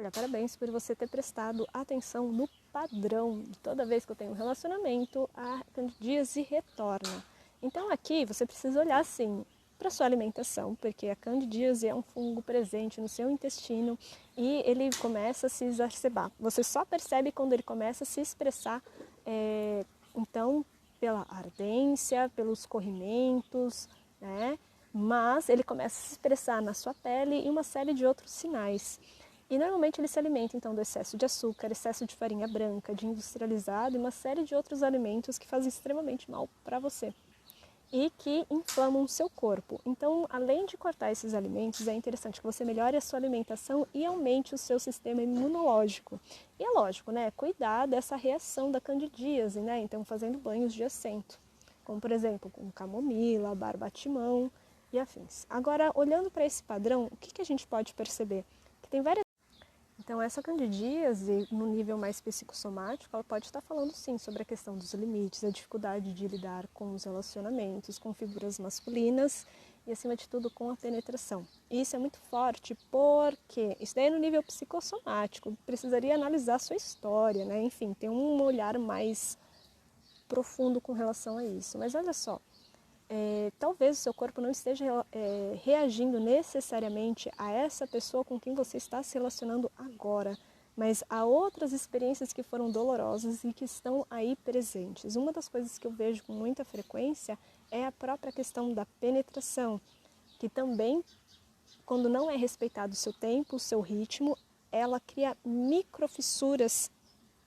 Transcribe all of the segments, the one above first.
Olha, parabéns por você ter prestado atenção no padrão de toda vez que eu tenho um relacionamento, a candidíase retorna. Então aqui você precisa olhar assim para sua alimentação, porque a candidíase é um fungo presente no seu intestino e ele começa a se exacerbar. Você só percebe quando ele começa a se expressar, então, pela ardência, pelos corrimentos, né? Mas ele começa a se expressar na sua pele e uma série de outros sinais. E normalmente ele se alimenta então do excesso de açúcar, excesso de farinha branca, de industrializado e uma série de outros alimentos que fazem extremamente mal para você e que inflamam o seu corpo. Então, além de cortar esses alimentos, é interessante que você melhore a sua alimentação e aumente o seu sistema imunológico. E é lógico, né, cuidar dessa reação da candidíase, né? Então, fazendo banhos de assento, como por exemplo, com camomila, barbatimão e afins. Agora, olhando para esse padrão, o que a gente pode perceber? Que tem várias. Então, essa candidíase, no nível mais psicossomático, ela pode estar falando sim sobre a questão dos limites, a dificuldade de lidar com os relacionamentos, com figuras masculinas e, acima de tudo, com a penetração. E isso é muito forte porque isso daí é no nível psicossomático, precisaria analisar a sua história, né? Enfim, ter um olhar mais profundo com relação a isso. Mas olha só, talvez o seu corpo não esteja reagindo necessariamente a essa pessoa com quem você está se relacionando agora, mas a outras experiências que foram dolorosas e que estão aí presentes. Uma das coisas que eu vejo com muita frequência é a própria questão da penetração, que também, quando não é respeitado o seu tempo, o seu ritmo, ela cria microfissuras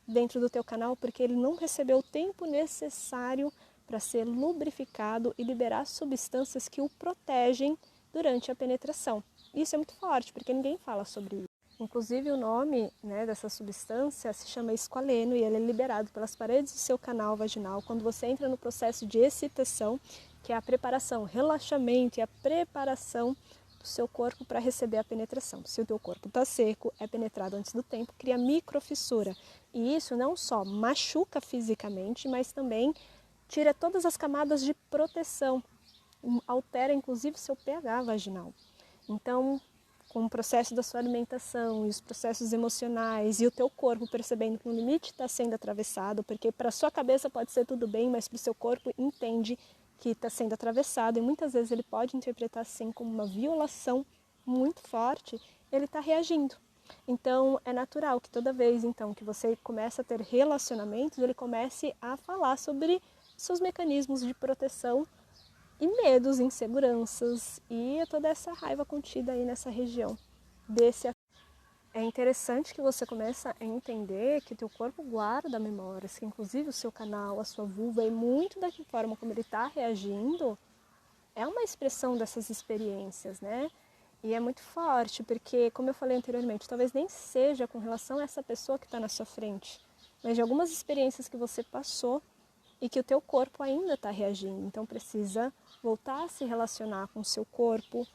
dentro do teu canal porque ele não recebeu o tempo necessário para ser lubrificado e liberar substâncias que o protegem durante a penetração. Isso é muito forte, porque ninguém fala sobre isso. Inclusive o nome, né, dessa substância se chama esqualeno e ele é liberado pelas paredes do seu canal vaginal quando você entra no processo de excitação, que é a preparação, relaxamento e a preparação do seu corpo para receber a penetração. Se o teu corpo está seco, é penetrado antes do tempo, cria microfissura. E isso não só machuca fisicamente, mas também tira todas as camadas de proteção, altera inclusive seu pH vaginal. Então, com o processo da sua alimentação e os processos emocionais e o teu corpo percebendo que um limite está sendo atravessado, porque para a sua cabeça pode ser tudo bem, mas para o seu corpo entende que está sendo atravessado e muitas vezes ele pode interpretar assim como uma violação muito forte, ele está reagindo. Então, é natural que toda vez então que você começa a ter relacionamentos, ele comece a falar sobre seus mecanismos de proteção e medos, inseguranças e toda essa raiva contida aí nessa região. É interessante que você comece a entender que o teu corpo guarda memórias, que inclusive o seu canal, a sua vulva e muito da forma como ele está reagindo é uma expressão dessas experiências, né? E é muito forte, porque, como eu falei anteriormente, talvez nem seja com relação a essa pessoa que está na sua frente, mas de algumas experiências que você passou e que o teu corpo ainda está reagindo. Então precisa voltar a se relacionar com o seu corpo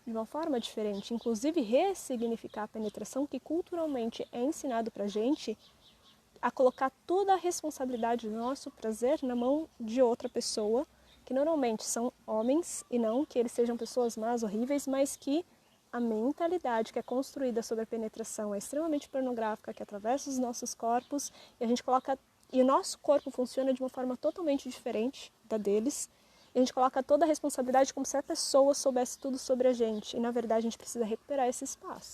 de uma forma diferente, inclusive ressignificar a penetração, que culturalmente é ensinado para a gente a colocar toda a responsabilidade do nosso prazer na mão de outra pessoa, que normalmente são homens, e não que eles sejam pessoas más, horríveis, mas que a mentalidade que é construída sobre a penetração é extremamente pornográfica, que atravessa os nossos corpos, e a gente coloca, e o nosso corpo funciona de uma forma totalmente diferente da deles, e a gente coloca toda a responsabilidade como se a pessoa soubesse tudo sobre a gente, e na verdade a gente precisa recuperar esse espaço.